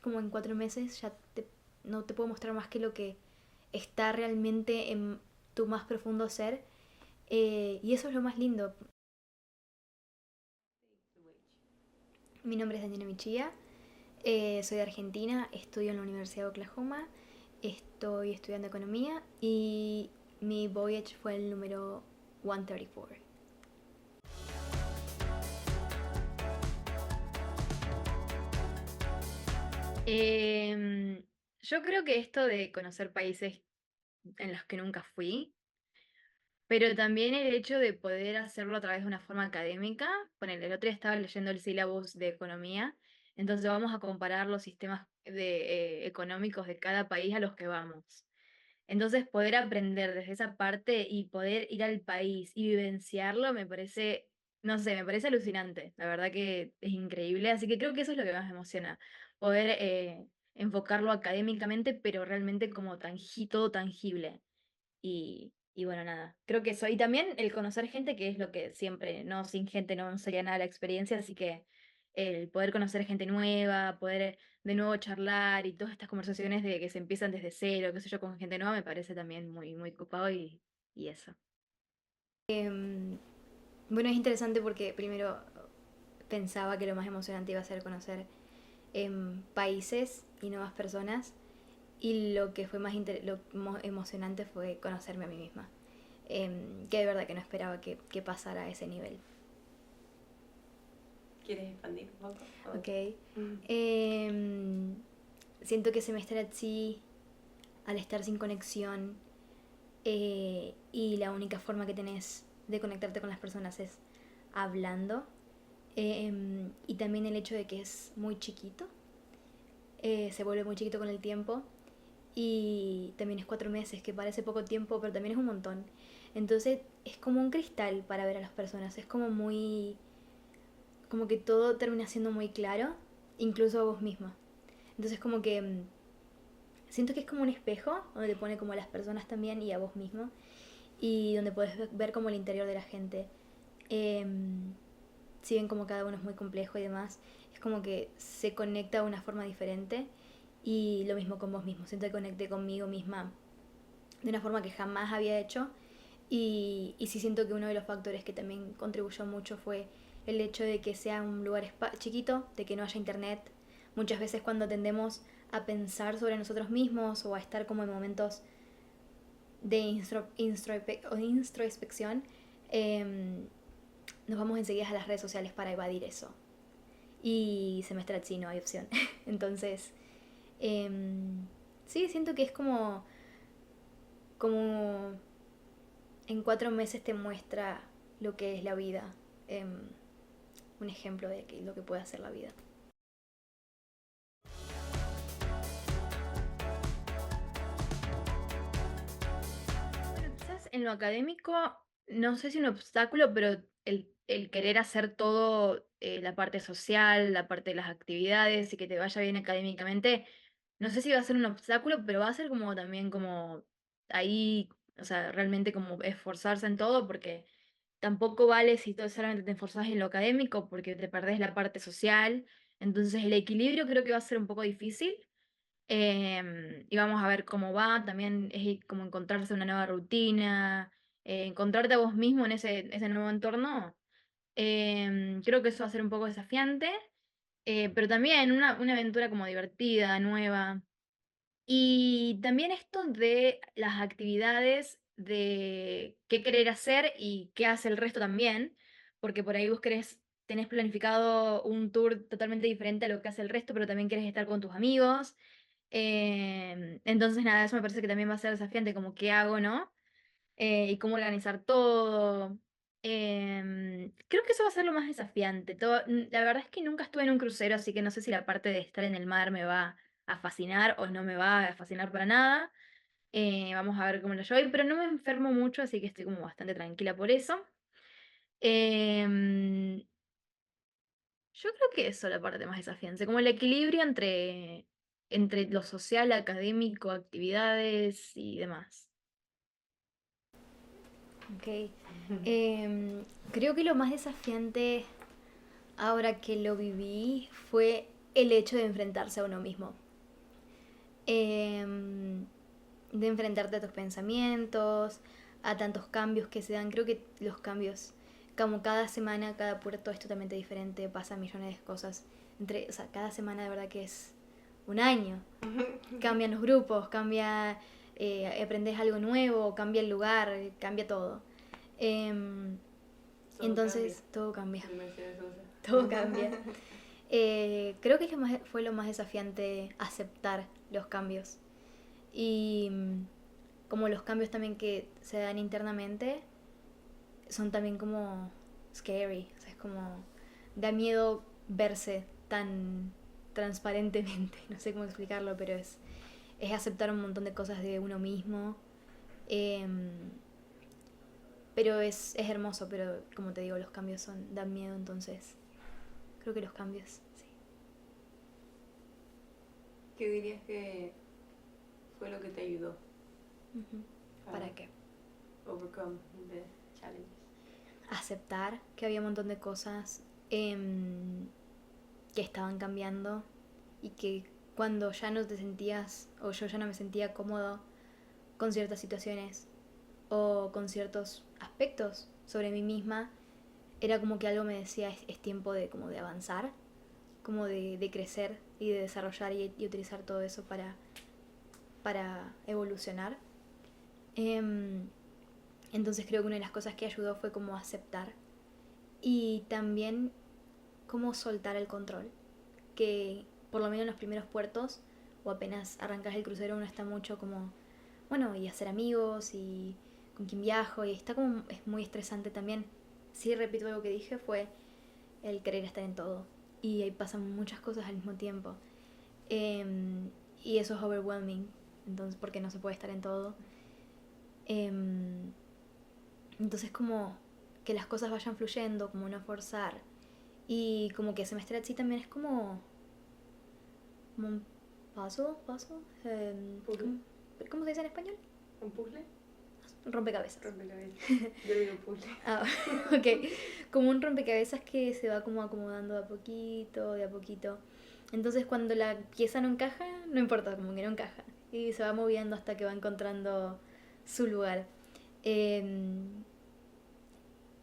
como en 4 meses no te puedo mostrar más que lo que está realmente en tu más profundo ser. Y eso es lo más lindo. Mi nombre es Daniela Michía, soy de Argentina, estudio en la Universidad de Oklahoma, estoy estudiando economía y mi voyage fue el número 134. Em, yo creo que esto de conocer países en los que nunca fui, pero también el hecho de poder hacerlo a través de una forma académica. Ponele, el otro día estaba leyendo el syllabus de economía, entonces vamos a comparar los sistemas económicos de cada país a los que vamos. Entonces, poder aprender desde esa parte y poder ir al país y vivenciarlo me parece, no sé, me parece alucinante. La verdad que es increíble. Así que creo que eso es lo que más me emociona. Poder enfocarlo académicamente, pero realmente como todo tangible. Y bueno, nada, creo que eso. Y también el conocer gente, que es lo que siempre, no, sin gente no sería nada la experiencia, así que el poder conocer gente nueva, poder de nuevo charlar y todas estas conversaciones de que se empiezan desde cero, qué sé yo, con gente nueva, me parece también muy, muy copado y eso. Bueno, es interesante porque primero pensaba que lo más emocionante iba a ser conocer países y nuevas personas. Y lo que fue emocionante fue conocerme a mí misma. Que de verdad que no esperaba que pasara a ese nivel. ¿Quieres expandir un poco? Ok. Em, Siento que Semester at Sea, al estar sin conexión, y la única forma que tenés de conectarte con las personas es hablando. Y también el hecho de que es muy chiquito, se vuelve muy chiquito con el tiempo. Y también es 4 meses, que parece poco tiempo, pero también es un montón. Entonces es como un cristal para ver a las personas, es como muy, como que todo termina siendo muy claro, incluso a vos misma. Entonces como que siento que es como un espejo, donde te pone como a las personas también y a vos mismo, y donde puedes ver como el interior de la gente. Si bien como cada uno es muy complejo y demás, es como que se conecta de una forma diferente. Y lo mismo con vos mismo, siento que conecté conmigo misma de una forma que jamás había hecho. Y sí siento que uno de los factores que también contribuyó mucho fue el hecho de que sea un lugar chiquito, de que no haya internet. Muchas veces cuando tendemos a pensar sobre nosotros mismos o a estar como en momentos de introspección, eh, nos vamos enseguida a las redes sociales para evadir eso. Y semestre sí, no hay opción. Entonces, eh, sí, siento que es como en 4 meses te muestra lo que es la vida. Eh, un ejemplo de lo que puede hacer la vida. Bueno, quizás en lo académico, no sé si un obstáculo, pero el querer hacer todo, la parte social, la parte de las actividades y que te vaya bien académicamente, no sé si va a ser un obstáculo, pero va a ser como también como ahí, o sea, realmente como esforzarse en todo, porque tampoco vale si todo solamente te esforzás en lo académico, porque te perdés la parte social. Entonces el equilibrio creo que va a ser un poco difícil. Y vamos a ver cómo va. También es como encontrarse una nueva rutina, encontrarte a vos mismo en ese nuevo entorno. Creo que eso va a ser un poco desafiante, pero también una aventura como divertida, nueva. Y también esto de las actividades, de qué querer hacer y qué hace el resto también, porque por ahí vos tenés planificado un tour totalmente diferente a lo que hace el resto, pero también querés estar con tus amigos. Entonces, nada, eso me parece que también va a ser desafiante, como qué hago, ¿no? Y cómo organizar todo. Creo que eso va a ser lo más desafiante. La verdad es que nunca estuve en un crucero, así que no sé si la parte de estar en el mar me va a fascinar o no me va a fascinar para nada. Vamos a ver cómo lo llevo, pero no me enfermo mucho, así que estoy como bastante tranquila por eso. Em, yo creo que eso es la parte más desafiante, como el equilibrio entre lo social, académico, actividades y demás. Ok. Creo que lo más desafiante ahora que lo viví fue el hecho de enfrentarse a uno mismo. Em, de enfrentarte a tus pensamientos, a tantos cambios que se dan. Creo que los cambios, como cada semana, cada puerto es totalmente diferente, pasan millones de cosas. O sea, cada semana de verdad que es un año. Cambian los grupos, aprendes algo nuevo, cambia el lugar, cambia todo. Em, entonces, todo cambia. Todo cambia. Creo que fue lo más desafiante aceptar los cambios. Y como los cambios también que se dan internamente son también como scary. O sea, es como da miedo verse tan transparentemente. No sé cómo explicarlo, pero es aceptar un montón de cosas de uno mismo. Pero es hermoso, pero como te digo, los cambios dan miedo, entonces creo que los cambios, sí. ¿Qué dirías que fue lo que te ayudó? ¿Para qué? Overcome the challenges. Aceptar que había un montón de cosas que estaban cambiando y que cuando ya no te sentías, o yo ya no me sentía cómodo con ciertas situaciones o con ciertos aspectos sobre mí misma, era como que algo me decía es tiempo de como de avanzar, como de crecer y de desarrollar y utilizar todo eso para evolucionar. Entonces creo que una de las cosas que ayudó fue como aceptar y también como soltar el control, que por lo menos en los primeros puertos o apenas arrancas el crucero uno está mucho como, bueno, y hacer amigos y con quién viajo y está como, es muy estresante también. Sí, repito algo que dije, fue el querer estar en todo y ahí pasan muchas cosas al mismo tiempo. Y eso es overwhelming, entonces porque no se puede estar en todo. Entonces como que las cosas vayan fluyendo, como no forzar. Y como que Semestre at Sea también es como un puzzle. ¿Cómo se dice en español? ¿Un puzzle? Rompecabezas. Yo digo puzzle. Ok. Como un rompecabezas que se va como acomodando de a poquito. Entonces cuando la pieza no encaja, no importa, como que no encaja. Y se va moviendo hasta que va encontrando su lugar.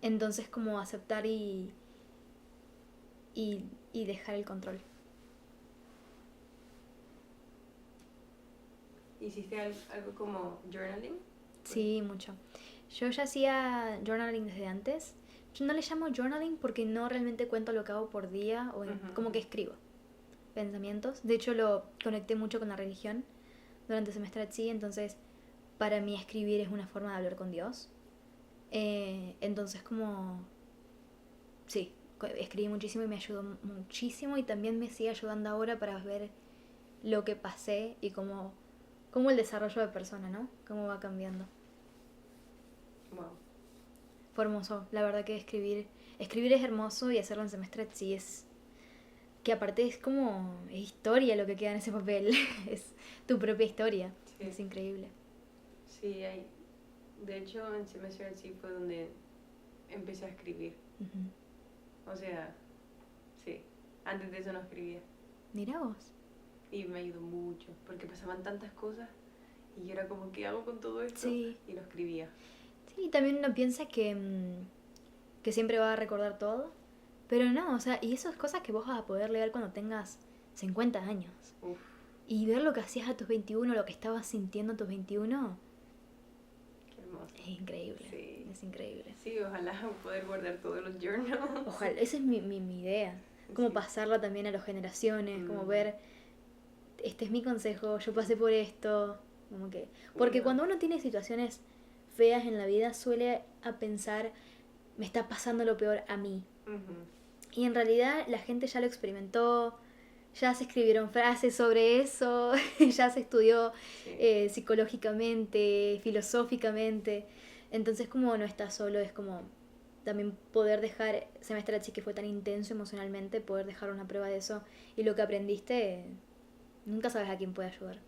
Entonces como aceptar y dejar el control. ¿Hiciste algo como journaling? Sí, mucho. Yo ya hacía journaling desde antes. Yo no le llamo journaling porque no realmente cuento lo que hago por día o como que escribo pensamientos. De hecho lo conecté mucho con la religión durante el semestre at Sea, entonces para mí escribir es una forma de hablar con Dios. Entonces como sí, escribí muchísimo y me ayudó muchísimo y también me sigue ayudando ahora para ver lo que pasé y cómo el desarrollo de persona, ¿no? Cómo va cambiando. Wow. Fue hermoso, la verdad que escribir es hermoso y hacerlo en semestre at Sea es que aparte es como es historia lo que queda en ese papel, es tu propia historia, sí. Es increíble. Sí, de hecho en semestre at Sea fue donde empecé a escribir. O sea, sí, antes de eso no escribía. Mirá vos. Y me ayudó mucho, porque pasaban tantas cosas y yo era como, ¿qué hago con todo esto? Sí. Y lo escribía. Sí, también uno piensa que siempre va a recordar todo, pero no, o sea, y eso es cosas que vos vas a poder leer cuando tengas 50 años. Uf. Y ver lo que hacías a tus 21, lo que estabas sintiendo a tus 21. Qué hermoso. Es increíble. Sí. Es increíble. Sí, ojalá poder guardar todos los journals. Ojalá, esa es mi idea. Como pasarla también a las generaciones, como ver, este es mi consejo, yo pasé por esto. Como que, porque cuando uno tiene situaciones feas en la vida suele a pensar, me está pasando lo peor a mí. Y en realidad la gente ya lo experimentó, ya se escribieron frases sobre eso, ya se estudió psicológicamente, filosóficamente. Entonces como no estás solo, es como también poder dejar, semestre at Sea que fue tan intenso emocionalmente, poder dejar una prueba de eso y lo que aprendiste, nunca sabes a quién puede ayudar.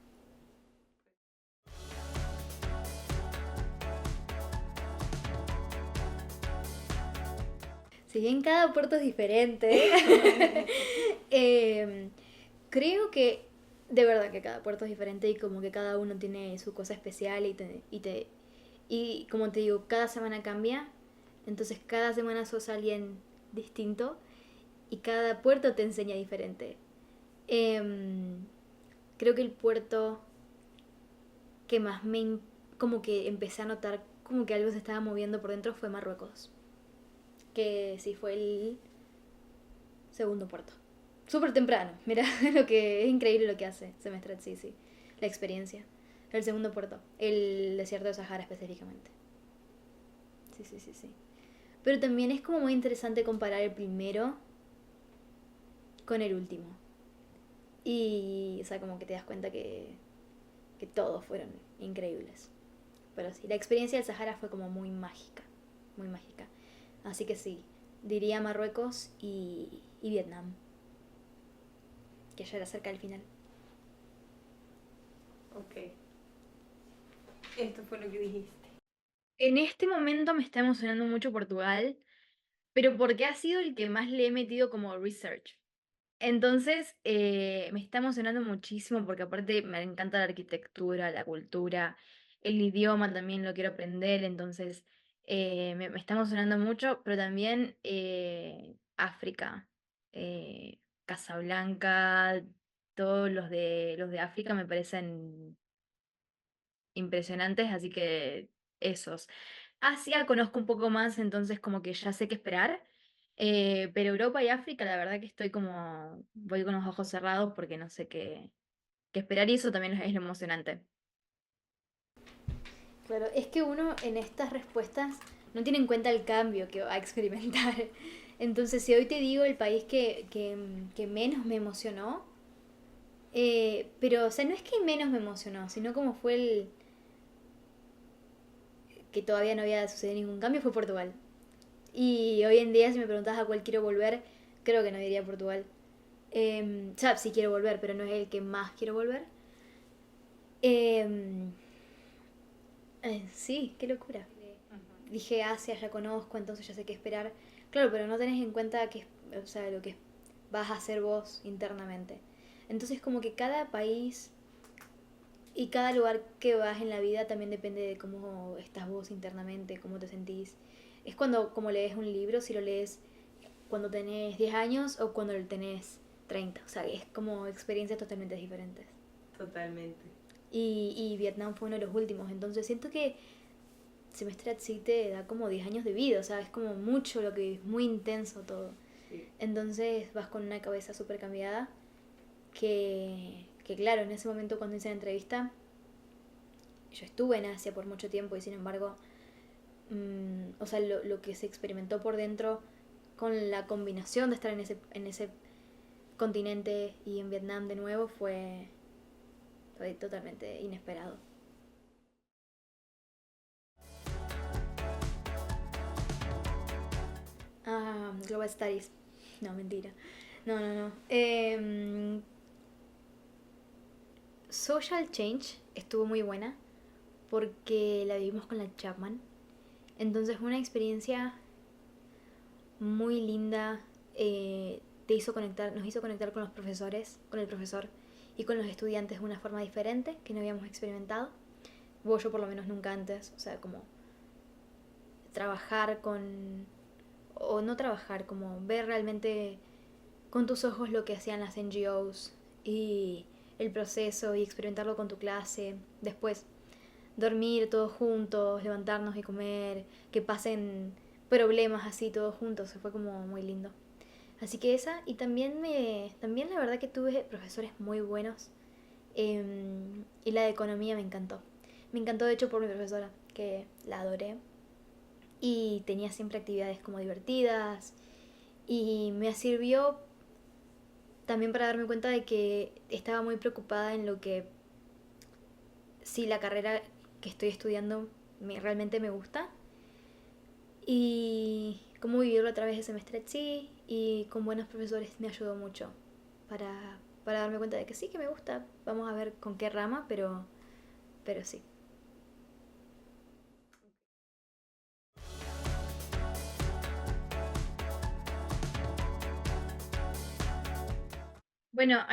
Si bien cada puerto es diferente, Creo que de verdad que cada puerto es diferente y como que cada uno tiene su cosa especial y como te digo, cada semana cambia, entonces cada semana sos alguien distinto y cada puerto te enseña diferente. Em, Creo que el puerto que más como que empecé a notar como que algo se estaba moviendo por dentro fue Marruecos, que sí fue el segundo puerto. Súper temprano, mira lo que es increíble lo que hace Semestrat, sí, sí, la experiencia. El segundo puerto, el desierto de Sahara específicamente. Sí, sí, sí, sí. Pero también es como muy interesante comparar el primero con el último. Y, o sea, como que te das cuenta que todos fueron increíbles. Pero sí, la experiencia del Sahara fue como muy mágica, muy mágica. Así que sí, diría Marruecos y Vietnam, que ya era cerca del final. Ok, esto fue lo que dijiste. En este momento me está emocionando mucho Portugal, pero porque ha sido el que más le he metido como research. Entonces, me está emocionando muchísimo porque aparte me encanta la arquitectura, la cultura, el idioma también lo quiero aprender, entonces me está emocionando mucho, pero también África, Casablanca, todos los de África me parecen impresionantes, así que esos. Asia conozco un poco más, entonces como que ya sé qué esperar. Pero Europa y África, la verdad que estoy como, voy con los ojos cerrados porque no sé qué esperar y eso también es lo emocionante. Claro, es que uno en estas respuestas no tiene en cuenta el cambio que va a experimentar. Entonces, si hoy te digo el país que menos me emocionó, pero, o sea, no es que menos me emocionó, sino como fue el que todavía no había sucedido ningún cambio, fue Portugal. Y hoy en día, si me preguntas a cuál quiero volver, creo que no diría Portugal. O sea, sí quiero volver, pero no es el que más quiero volver. Eh, sí, qué locura. Ujú. Dije Asia, ya conozco, entonces ya sé qué esperar. Claro, pero no tenés en cuenta que, o sea, lo que vas a hacer vos internamente. Entonces como que cada país y cada lugar que vas en la vida también depende de cómo estás vos internamente, cómo te sentís. Es cuando como lees un libro, si lo lees cuando tenés 10 años o cuando lo tenés 30. O sea, es como experiencias totalmente diferentes. Totalmente. Y Vietnam fue uno de los últimos, entonces siento que Semestre sí te da como 10 años de vida, o sea, es como mucho lo que es muy intenso todo. Sí. Entonces vas con una cabeza súper cambiada que claro, en ese momento cuando hice la entrevista, yo estuve en Asia por mucho tiempo y sin embargo, o sea, lo que se experimentó por dentro con la combinación de estar en ese continente y en Vietnam de nuevo fue totalmente inesperado. Ah, Global Studies. No, mentira. No, no, no. Social Change estuvo muy buena porque la vivimos con la Chapman. Entonces fue una experiencia muy linda. Nos hizo conectar con los profesores, con el profesor y con los estudiantes de una forma diferente que no habíamos experimentado. Vos, yo por lo menos nunca antes. O sea, como trabajar con... O no trabajar, como ver realmente con tus ojos lo que hacían las NGOs y el proceso y experimentarlo con tu clase. Después dormir todos juntos, levantarnos y comer, que pasen problemas así todos juntos, se fue como muy lindo. Así que esa, y también la verdad que tuve profesores muy buenos, y la de economía me encantó. Me encantó de hecho por mi profesora, que la adoré, y tenía siempre actividades como divertidas, y me sirvió también para darme cuenta de que estaba muy preocupada en lo que si la carrera que estoy estudiando realmente me gusta y cómo vivirlo a través de semestre sí y con buenos profesores me ayudó mucho para darme cuenta de que sí que me gusta. Vamos a ver con qué rama, pero sí. Bueno,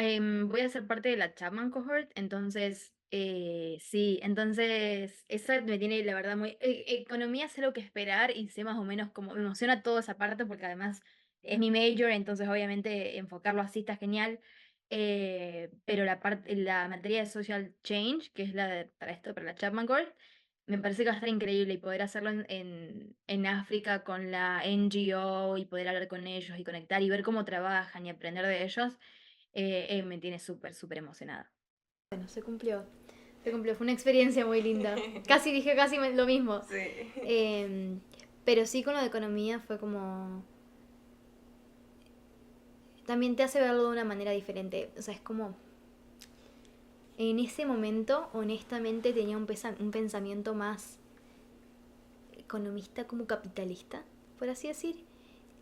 voy a ser parte de la Chapman Cohort, entonces, sí, entonces, eso me tiene, la verdad, muy... economía sé lo que esperar y sé más o menos cómo me emociona toda esa parte, porque además es mi major, entonces obviamente enfocarlo así está genial. Pero la materia de Social Change, que es para esto, para la Chapman Cohort, me parece que va a estar increíble y poder hacerlo en África con la NGO y poder hablar con ellos y conectar y ver cómo trabajan y aprender de ellos, me tiene súper, súper emocionada. Bueno, se cumplió, fue una experiencia muy linda. Casi dije lo mismo. Sí. Em, pero sí con lo de economía fue como... También te hace verlo de una manera diferente. O sea, es como... En ese momento, honestamente, tenía un pensamiento más economista como capitalista, por así decir.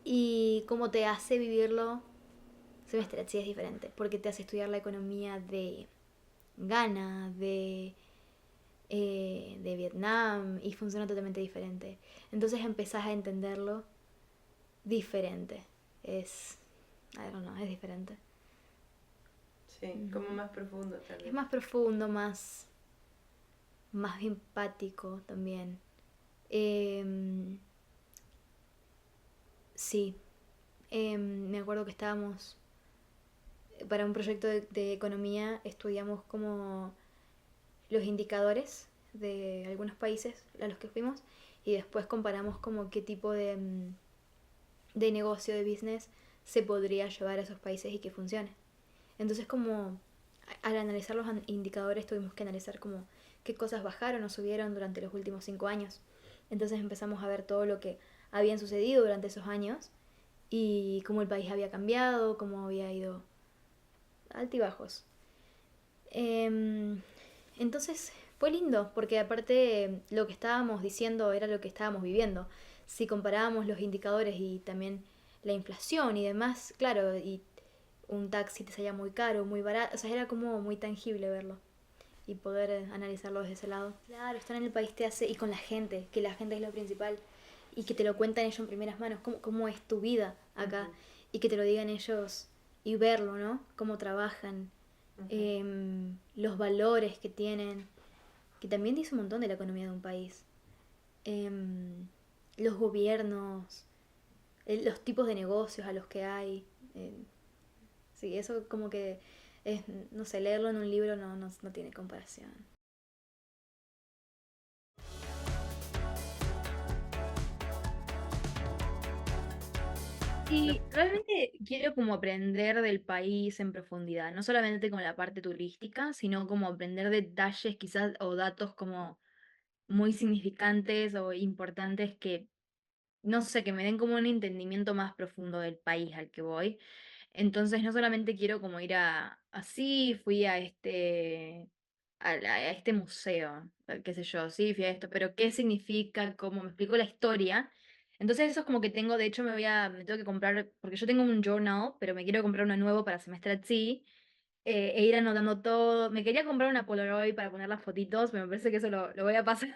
Y como te hace vivirlo, semestre sí es diferente, porque te hace estudiar la economía de Ghana, de Vietnam, y funciona totalmente diferente. Entonces empezás a entenderlo diferente. Es, I don't know, es diferente. Sí, como más profundo tal Es vez. más profundo, más empático también. Em, sí, me acuerdo que estábamos para un proyecto de economía, estudiamos como los indicadores de algunos países a los que fuimos y después comparamos como qué tipo de negocio, de business se podría llevar a esos países y que funcione. Entonces como al analizar los indicadores tuvimos que analizar como qué cosas bajaron o subieron durante los últimos 5 años. Entonces empezamos a ver todo lo que habían sucedido durante esos años y cómo el país había cambiado, cómo había ido altibajos. Entonces fue lindo, porque aparte lo que estábamos diciendo era lo que estábamos viviendo. Si comparábamos los indicadores y también la inflación y demás, claro, y un taxi te salía muy caro, muy barato, o sea, era como muy tangible verlo y poder analizarlo desde ese lado. Claro, estar en el país te hace, y con la gente, que la gente es lo principal, y que te lo cuentan ellos en primeras manos, cómo es tu vida acá, y que te lo digan ellos y verlo, ¿no? Cómo trabajan, los valores que tienen, que también dice un montón de la economía de un país. Em, los gobiernos, los tipos de negocios a los que hay. Sí, eso como que es, no sé, leerlo en un libro no tiene comparación. Y realmente quiero como aprender del país en profundidad, no solamente con la parte turística, sino como aprender detalles quizás o datos como muy significantes o importantes que, no sé, que me den como un entendimiento más profundo del país al que voy. Entonces no solamente quiero como ir así, fui a este museo, qué sé yo, sí, fui a esto, pero qué significa, cómo me explico la historia. Entonces eso es como que tengo, de hecho me tengo que comprar, porque yo tengo un journal, pero me quiero comprar uno nuevo para semestre at sea, e ir anotando todo. Me quería comprar una Polaroid para poner las fotitos, pero me parece que eso lo voy a pasar.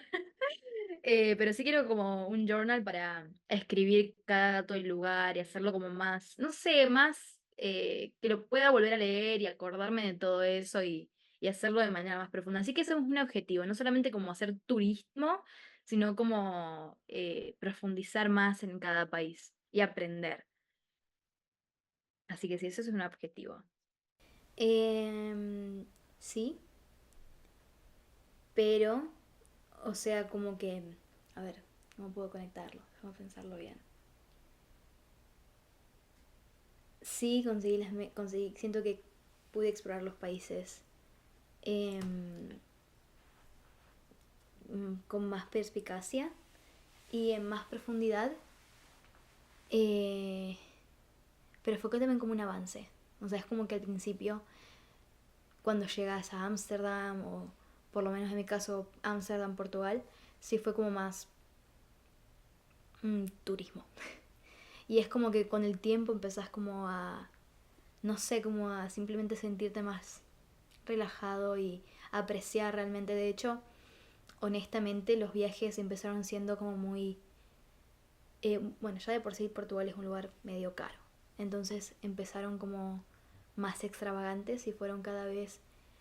Pero sí quiero como un journal para escribir cada dato del lugar y hacerlo como más, no sé, más que lo pueda volver a leer y acordarme de todo eso y hacerlo de manera más profunda. Así que ese es un objetivo, no solamente como hacer turismo, sino como profundizar más en cada país y aprender. Así que sí, eso es un objetivo. Em, sí, pero, o sea, como que, a ver, ¿cómo puedo conectarlo? Déjame pensarlo bien. Sí, siento que pude explorar los países em, con más perspicacia y en más profundidad, eh, pero fue también como un avance. O sea, es como que al principio, cuando llegas a Ámsterdam, o por lo menos en mi caso, Ámsterdam, Portugal, sí fue como más turismo. Y es como que con el tiempo empezás como a, no sé, como a simplemente sentirte más relajado y apreciar realmente. De hecho, honestamente, los viajes empezaron siendo como muy... bueno, ya de por sí Portugal es un lugar medio caro. Entonces empezaron como más extravagantes y fueron cada vez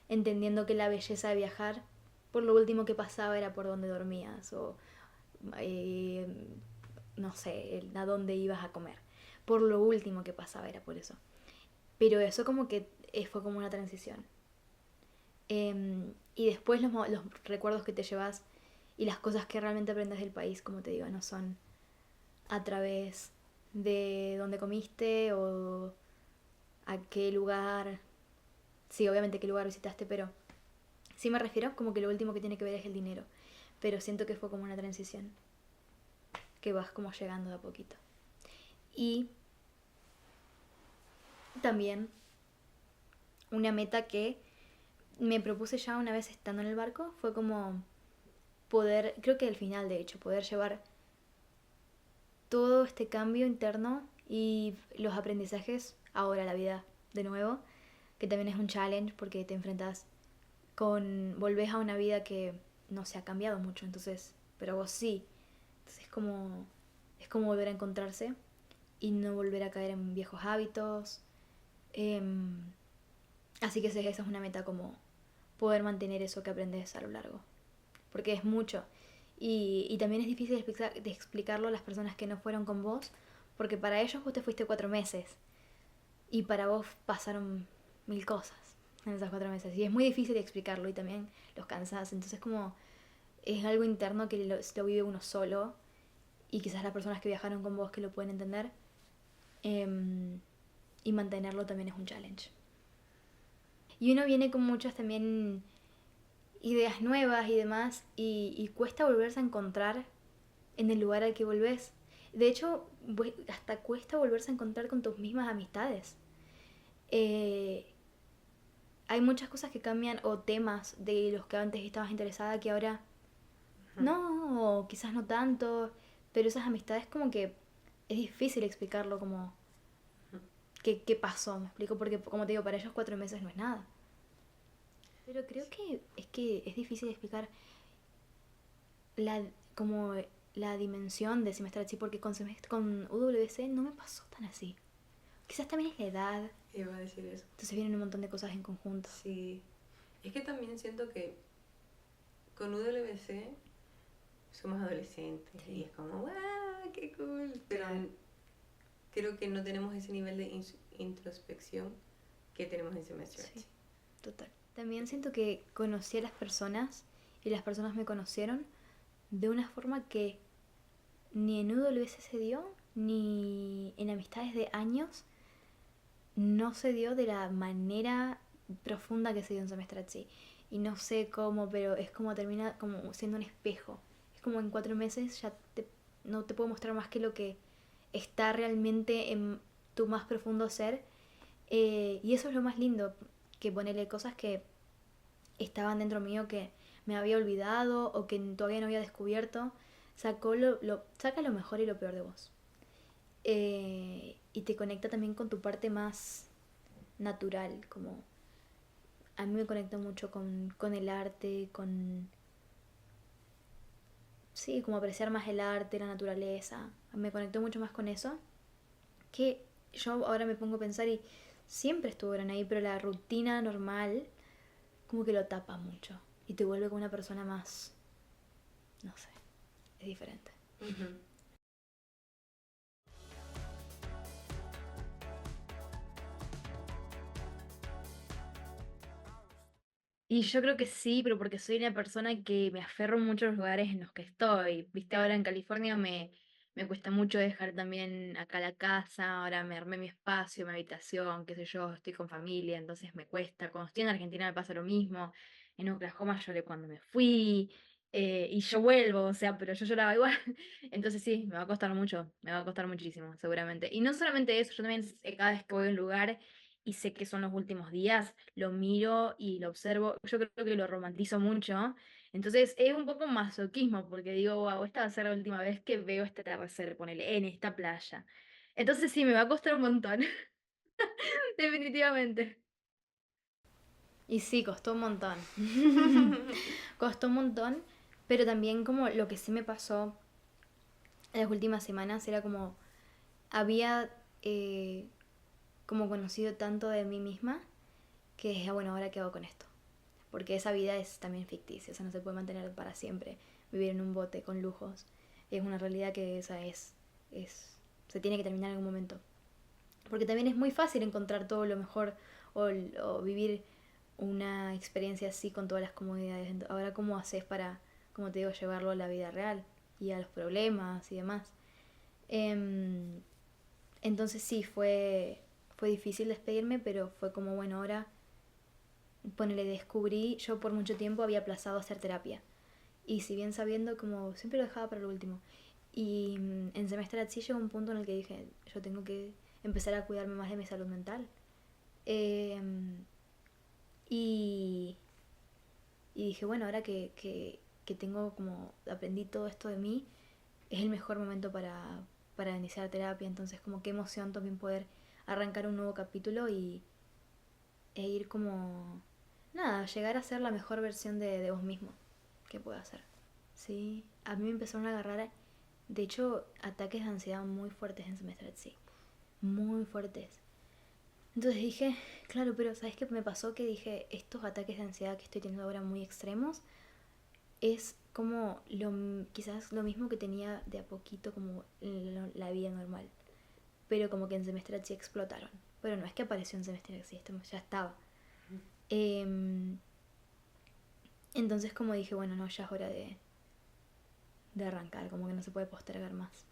entendiendo que la belleza de viajar, por lo último que pasaba era por donde dormías o eh, no sé, a dónde ibas a comer. Por lo último que pasaba era por eso. Pero eso como que fue como una transición. Y después los recuerdos que te llevas y las cosas que realmente aprendes del país, como te digo, no son a través de dónde comiste o a qué lugar. Sí, obviamente qué lugar visitaste, pero sí me refiero como que lo último que tiene que ver es el dinero. Pero siento que fue como una transición, que vas como llegando de a poquito. Y también una meta que me propuse ya una vez estando en el barco fue como poder, creo que al final de hecho, poder llevar todo este cambio interno y los aprendizajes ahora a la vida de nuevo, que también es un challenge porque te enfrentas volvés a una vida que no se ha cambiado mucho, entonces, pero vos sí, entonces es como volver a encontrarse y no volver a caer en viejos hábitos. Em, Así que esa es una meta como poder mantener eso que aprendes a lo largo, porque es mucho. Y también es difícil de explicarlo a las personas que no fueron con vos, porque para ellos vos te fuiste 4 meses y para vos pasaron 1000 cosas en esos 4 meses. Y es muy difícil de explicarlo y también los cansás. Entonces como es algo interno que lo vive uno solo y quizás las personas que viajaron con vos que lo pueden entender. Y mantenerlo también es un challenge. Y uno viene con muchas también ideas nuevas y demás y cuesta volverse a encontrar en el lugar al que volvés. De hecho, hasta cuesta volverse a encontrar con tus mismas amistades. Eh, Hay muchas cosas que cambian o temas de los que antes estabas interesada que ahora no, o quizás no tanto, pero esas amistades como que es difícil explicarlo como qué pasó, me explico, porque como te digo, para ellos 4 meses no es nada. Pero creo que es difícil explicar la, como la dimensión de semestre así, porque con UWC no me pasó tan así. Quizás también es la edad, Iba a decir eso. entonces vienen un montón de cosas en conjunto. Sí. Es que también siento que con UWC somos adolescentes y es como, ¡wow! ¡Qué cool! Pero Claro. creo que no tenemos ese nivel de introspección que tenemos en semestre. Sí, total. También siento que conocí a las personas y las personas me conocieron de una forma que ni en UWC se dio, ni en amistades de años no se dio de la manera profunda que se dio en Semestrazzi. Y no sé cómo, pero es como termina como siendo un espejo. Es como en 4 meses ya no te puedo mostrar más que lo que está realmente en tu más profundo ser. Y eso es lo más lindo, que ponerle cosas que estaban dentro mío que me había olvidado o que todavía no había descubierto. Saca lo mejor y lo peor de vos. Y te conecta también con tu parte más natural, como a mí me conecta mucho con el arte, sí, como apreciar más el arte, la naturaleza. Me conecto mucho más con eso, que yo ahora me pongo a pensar y siempre estuvieron ahí, pero la rutina normal como que lo tapa mucho y te vuelve como una persona más, no sé, es diferente. Uh-huh. Y yo creo que sí, pero porque soy una persona que me aferro mucho a los lugares en los que estoy. Viste, ahora en California me cuesta mucho dejar también acá la casa, ahora me armé mi espacio, mi habitación, qué sé yo, estoy con familia, entonces me cuesta. Cuando estoy en Argentina me pasa lo mismo. En Oklahoma lloré cuando me fui, y yo vuelvo, o sea, pero yo lloraba igual. Entonces sí, me va a costar mucho, me va a costar muchísimo, seguramente. Y no solamente eso, yo también cada vez que voy a un lugar y sé que son los últimos días, lo miro y lo observo, yo creo que lo romantizo mucho, entonces es un poco masoquismo, porque digo, wow, esta va a ser la última vez que veo este atardecer, ponele, en esta playa. Entonces sí, me va a costar un montón, definitivamente. Y sí, costó un montón. Costó un montón, pero también como lo que sí me pasó en las últimas semanas era como había como conocido tanto de mí misma que, bueno, ahora qué hago con esto. Porque esa vida es también ficticia, o sea, no se puede mantener para siempre. Vivir en un bote con lujos es una realidad que esa se tiene que terminar en algún momento. Porque también es muy fácil encontrar todo lo mejor o vivir una experiencia así con todas las comodidades. Ahora, ¿cómo haces para, como te digo, llevarlo a la vida real y a los problemas y demás? Em, entonces sí, fue difícil despedirme, pero fue como, bueno, ahora, ponele, descubrí, yo por mucho tiempo había aplazado hacer terapia. Y si bien sabiendo, como siempre lo dejaba para lo último. Y en semestre sí llegó un punto en el que dije, yo tengo que empezar a cuidarme más de mi salud mental. Em, y, y dije, bueno, ahora que tengo como, aprendí todo esto de mí, es el mejor momento para iniciar terapia. Entonces, como qué emoción también poder arrancar un nuevo capítulo e ir como, nada, llegar a ser la mejor versión de vos mismo que pueda hacer. Sí, a mí me empezaron a agarrar, de hecho, ataques de ansiedad muy fuertes en semestre, sí, muy fuertes. Entonces dije, claro, pero ¿sabes qué me pasó? Que dije, estos ataques de ansiedad que estoy teniendo ahora muy extremos es como quizás lo mismo que tenía de a poquito como la vida normal. Pero como que en semestre sí explotaron. Pero no es que apareció en semestre sí, esto ya estaba. Em, entonces como dije, bueno, no, ya es hora de arrancar, como que no se puede postergar más.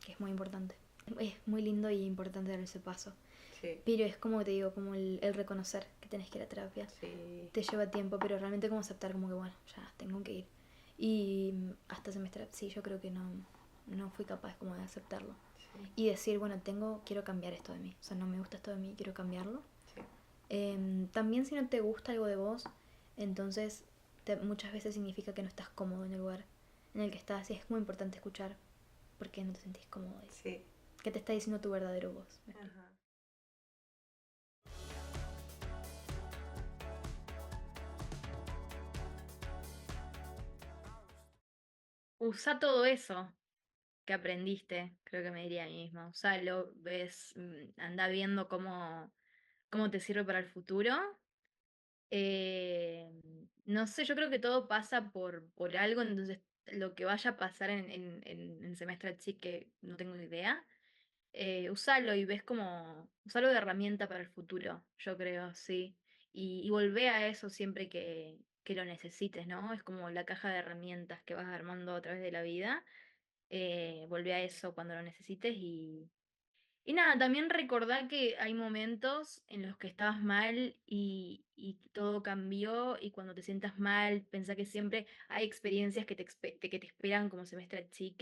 Que es muy importante. Es muy lindo y importante dar ese paso. Sí. Pero es como te digo, como el reconocer que tenés que ir a terapia. Sí. Te lleva tiempo, pero realmente como aceptar como que bueno, ya tengo que ir. Y hasta semestre sí, yo creo que no fui capaz como de aceptarlo. Sí. Y decir, bueno, quiero cambiar esto de mí. O sea, no me gusta esto de mí, quiero cambiarlo. Sí. También si no te gusta algo de vos, entonces muchas veces significa que no estás cómodo en el lugar en el que estás. Y es muy importante escuchar por qué no te sentís cómodo ahí. Sí. ¿Qué te está diciendo tu verdadero vos? Ajá. Usa todo eso que aprendiste, creo que me diría a mí misma. Usalo, ves, anda viendo cómo te sirve para el futuro. Eh, no sé, yo creo que todo pasa por algo, entonces lo que vaya a pasar en semestre chic, que no tengo ni idea, usalo y ves como, usalo de herramienta para el futuro, yo creo, sí. Y volvé a eso siempre que lo necesites, ¿no? Es como la caja de herramientas que vas armando a través de la vida. Volvé a eso cuando lo necesites y nada, también recordá que hay momentos en los que estabas mal y todo cambió y cuando te sientas mal, pensá que siempre hay experiencias que te esperan como semestre chic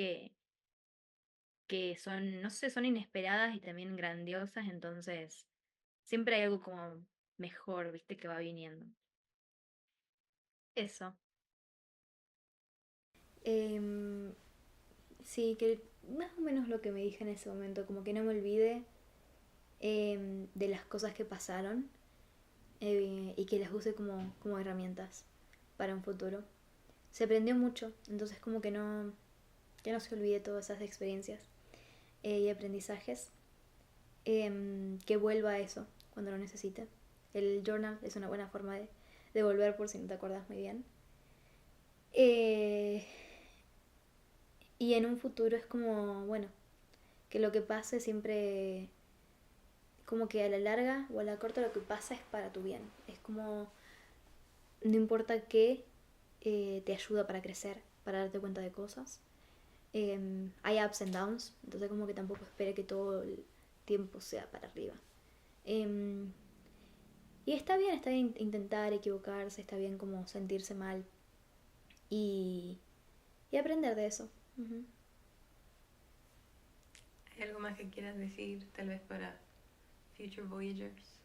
que son, no sé, son inesperadas y también grandiosas, entonces siempre hay algo como mejor, viste, que va viniendo. Eso. Em, sí, que más o menos lo que me dije en ese momento, como que no me olvide de las cosas que pasaron y que las use como herramientas para un futuro. Se aprendió mucho, entonces como que no se olvide todas esas experiencias y aprendizajes, que vuelva a eso cuando lo necesite. El journal es una buena forma de volver por si no te acuerdas muy bien. Eh, y en un futuro es como, bueno, que lo que pase siempre, como que a la larga o a la corta lo que pasa es para tu bien. Es como, no importa qué, te ayuda para crecer, para darte cuenta de cosas. Hay ups and downs, entonces como que tampoco espere que todo el tiempo sea para arriba. Em, y está bien intentar equivocarse, está bien como sentirse mal y, y aprender de eso. Ujú. ¿Hay algo más que quieras decir, tal vez para Future Voyagers?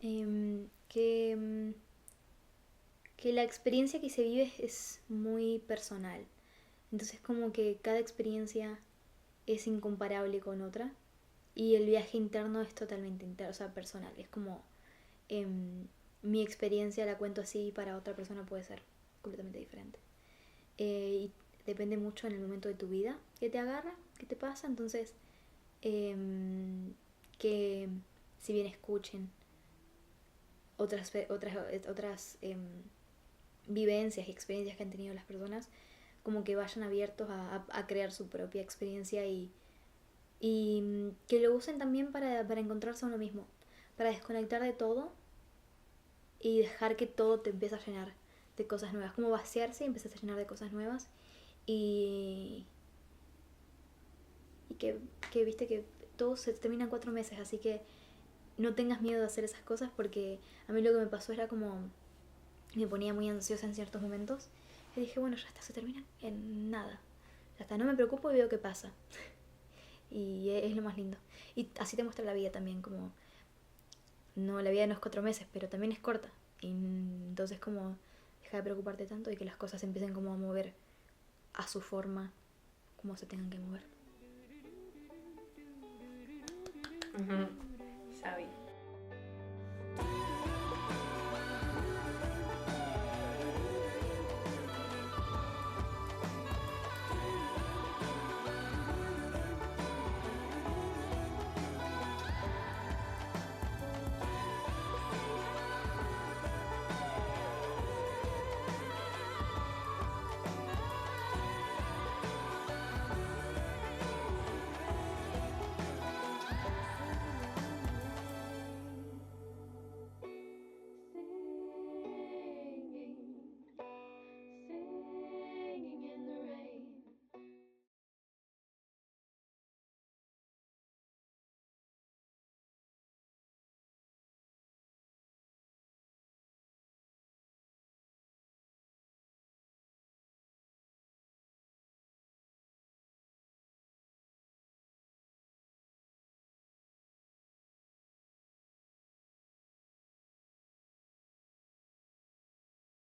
Em, que, em, que la experiencia que se vive es muy personal. Entonces como que cada experiencia es incomparable con otra y el viaje interno es totalmente interno, o sea, personal. Es como mi experiencia la cuento así y para otra persona puede ser completamente diferente. Y depende mucho en el momento de tu vida que te agarra, que te pasa. Entonces, que si bien escuchen otras vivencias y experiencias que han tenido las personas, como que vayan abiertos a crear su propia experiencia y que lo usen también para encontrarse a uno mismo, para desconectar de todo y dejar que todo te empiece a llenar de cosas nuevas, como vaciarse y empezar a llenar de cosas nuevas y que viste que todo se termina en 4 meses, así que no tengas miedo de hacer esas cosas, porque a mí lo que me pasó era como me ponía muy ansiosa en ciertos momentos y dije, bueno, ya está, se termina en nada, ya está, no me preocupo y veo qué pasa. Y es lo más lindo. Y así te muestra la vida también, como no, la vida no es 4 meses, pero también es corta. Y entonces como deja de preocuparte tanto y que las cosas empiecen como a mover a su forma, como se tengan que mover. Sabi.